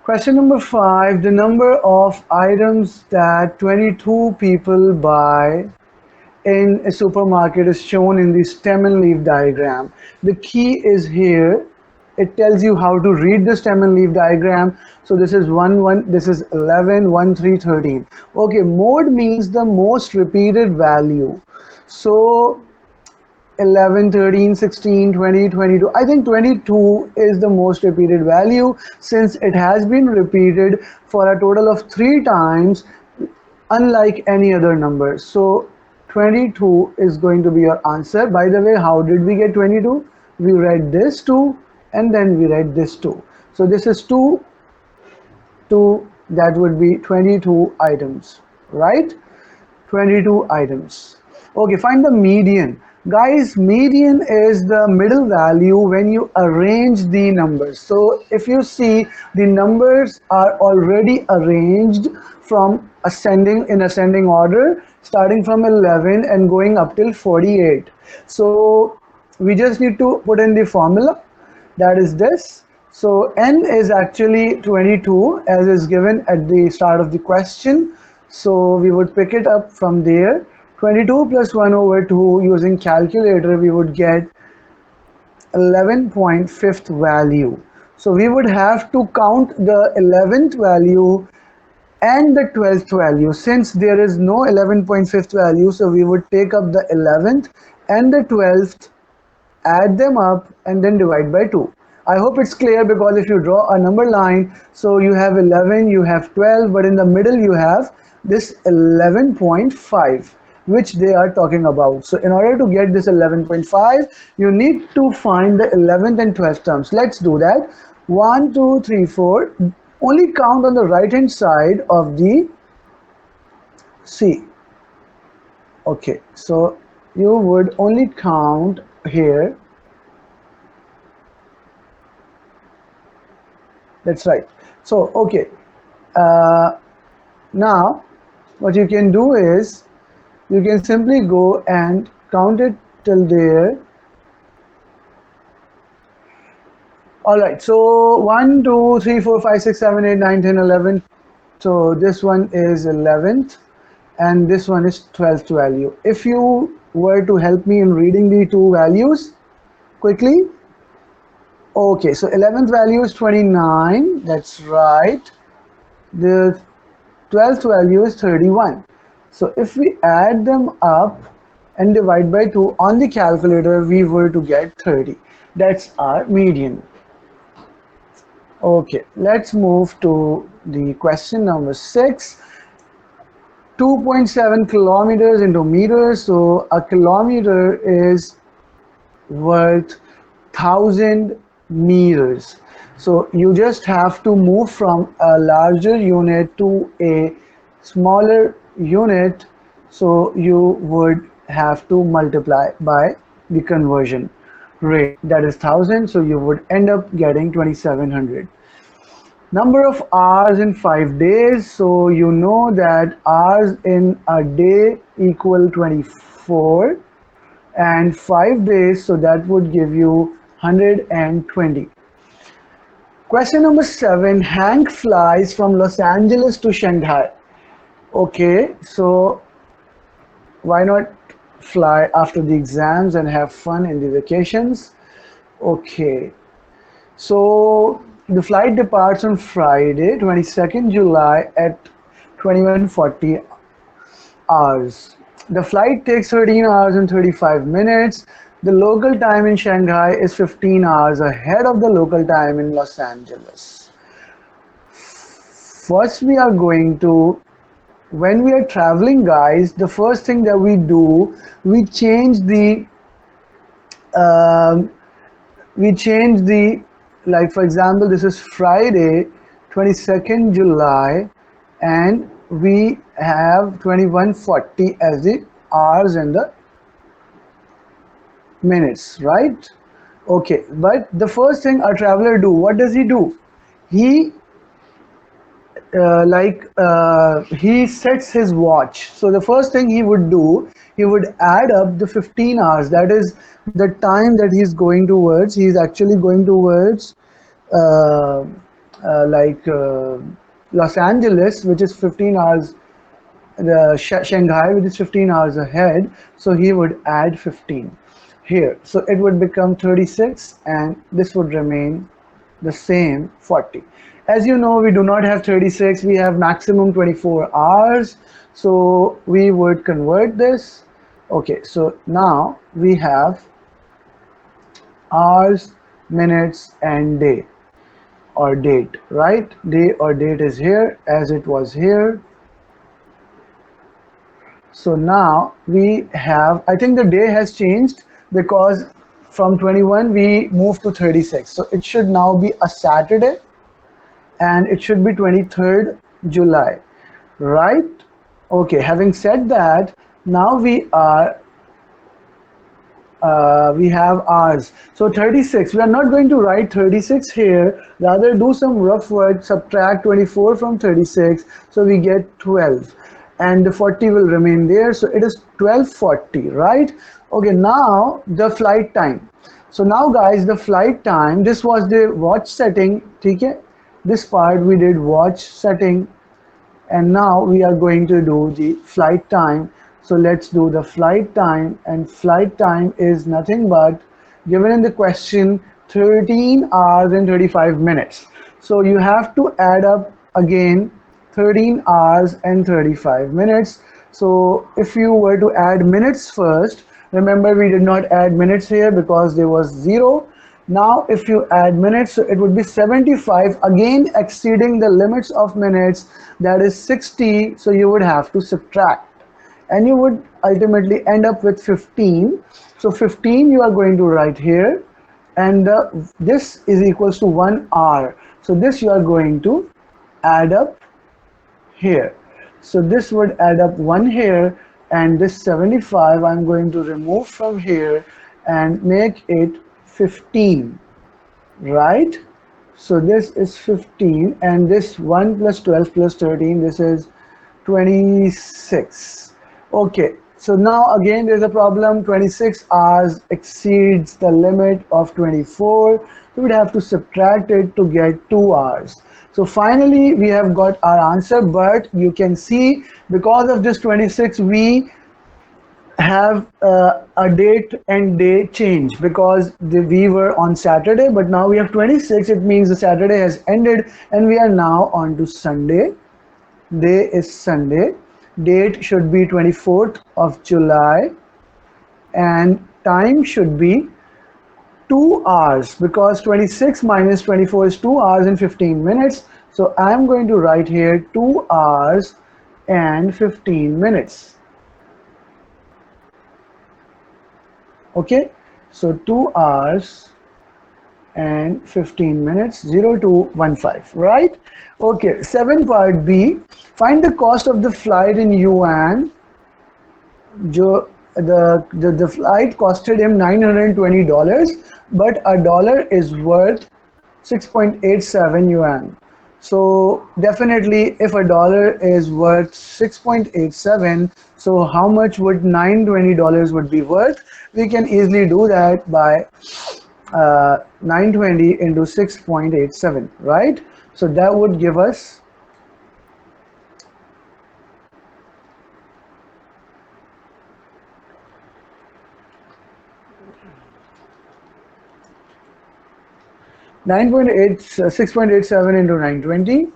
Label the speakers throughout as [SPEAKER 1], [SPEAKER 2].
[SPEAKER 1] Question number 5. The number of items that 22 people buy in a supermarket is shown in the stem and leaf diagram. The key is here. It tells you how to read the stem and leaf diagram. So this is 1 1, this is 11 1 3 13. Okay, mode means the most repeated value. So 11, 13, 16, 20, 22. I think 22 is the most repeated value since it has been repeated for a total of 3 times, unlike any other number. So 22 is going to be your answer. By the way, how did we get 22? We read this 2 and then we read this 2. So this is 2, 2, that would be 22 items, right? 22 items. Okay, find the median. Guys, median is the middle value when you arrange the numbers. So if you see, the numbers are already arranged from ascending order, starting from 11 and going up till 48. So we just need to put in the formula, that is this. So n is actually 22 as is given at the start of the question. So we would pick it up from there. 22 plus 1 over 2, using calculator we would get 11.5th value. So we would have to count the 11th value and the 12th value. Since there is no 11.5th value, so we would take up the 11th and the 12th, add them up and then divide by 2. I hope it's clear, because if you draw a number line, so you have 11, you have 12, but in the middle you have this 11.5, which they are talking about. So in order to get this 11.5, you need to find the 11th and 12th terms. Let's do that. 1, 2, 3, 4. Only count on the right hand side of the C. Okay, so you would only count here. That's right. So okay, now what you can do is you can simply go and count it till there. All right, so 1 2 3 4 5 6 7 8 9 10 11. So this one is 11th and this one is 12th value. If you were to help me in reading the two values quickly. Okay, so 11th value is 29, that's right. The 12th value is 31. So if we add them up and divide by 2 on the calculator, we were to get 30. That's our median. Okay, let's move to the question number 6. 2.7 kilometers into meters. So a kilometer is worth 1000 meters. So you just have to move from a larger unit to a smaller unit. So you would have to multiply by the conversion rate, that is 1000. So you would end up getting 2700. Number of hours in 5 days. So you know that hours in a day equal 24 and 5 days, so that would give you 120. Question number 7. Hank flies from Los Angeles to Shanghai. Okay, so why not fly after the exams and have fun in the vacations? Okay, so the flight departs on Friday, 22nd July at 21:40 hours. The flight takes 13 hours and 35 minutes. The local time in Shanghai is 15 hours ahead of the local time in Los Angeles. First, we are going to, when we are traveling, guys, the first thing that we do, we change the, like for example, this is Friday, 22nd July, and we have 21:40 as the hours and the minutes, right? Okay, but the first thing a traveler do, what does he do? He he sets his watch. So the first thing he would do, he would add up the 15 hours. That is the time that he's going towards. He's actually going towards like Los Angeles, which is 15 hours, the Shanghai, which is 15 hours ahead, so he would add 15 here. So it would become 36 and this would remain the same 40. As you know, we do not have 36, we have maximum 24 hours. So we would convert this. Okay, so now we have hours, minutes, and day or date, right? Day or date is here as it was here. So now we have, I think the day has changed because from 21 we moved to 36. So it should now be a Saturday and it should be 23rd July, right? Okay, having said that, now we have hours. So 36, we are not going to write 36 here, rather do some rough work, subtract 24 from 36, so we get 12 and the 40 will remain there, so it is 12:40, right? Okay, now the flight time. So now guys, the flight time, this was the watch setting, okay? This part we did watch setting, and now we are going to do the flight time. So let's do the flight time, and flight time is nothing but given in the question 13 hours and 35 minutes. So you have to add up again 13 hours and 35 minutes. So if you were to add minutes first, remember we did not add minutes here because there was 0. Now if you add minutes, so it would be 75, again exceeding the limits of minutes, that is 60. So you would have to subtract and you would ultimately end up with 15. So 15 you are going to write here, and this is equals to 1 hour. So this you are going to add up here. So this would add up 1 here, and this 75 I'm going to remove from here and make it 15, right? So this is 15, and this 1 plus 12 plus 13, this is 26. Okay, so now again there's a problem. 26 hours exceeds the limit of 24. So we'd have to subtract it to get 2 hours. So finally we have got our answer, but you can see because of this 26 we have a date and day change because we were on Saturday, but now we have 26. It means the Saturday has ended and we are now on to Sunday. Day is Sunday. Date should be 24th of July and time should be 2 hours because 26 minus 24 is 2 hours and 15 minutes. So I'm going to write here 2 hours and 15 minutes. Okay, so 2 hours and 15 minutes, 0215, right? Okay, 7 part B, find the cost of the flight in yuan. The flight costed him $920, but a dollar is worth 6.87 yuan. So definitely if a dollar is worth 6.87, so how much would $920 would be worth? We can easily do that by 920 into 6.87, right? So that would give us 6.87 into 920.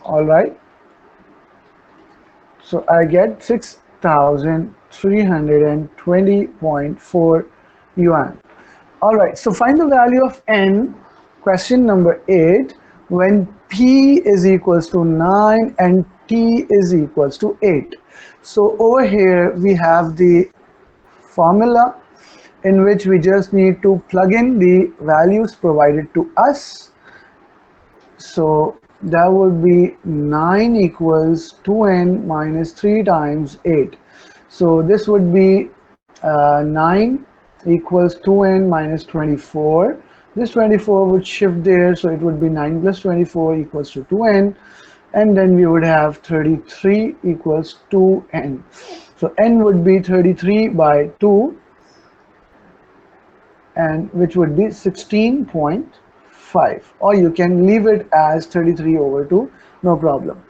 [SPEAKER 1] All right. So I get 6,320.4 yuan. All right. So find the value of n. Question number 8. When p is equals to 9 and t is equals to 8. So over here we have the formula in which we just need to plug in the values provided to us. So that would be 9 equals 2n minus 3 times 8. So this would be 9 equals 2n minus 24. This 24 would shift there, so it would be 9 plus 24 equals to 2n. And then we would have 33 equals 2n. So n would be 33 by 2, and which would be 16.5. 5, or you can leave it as 33 over 2, no problem.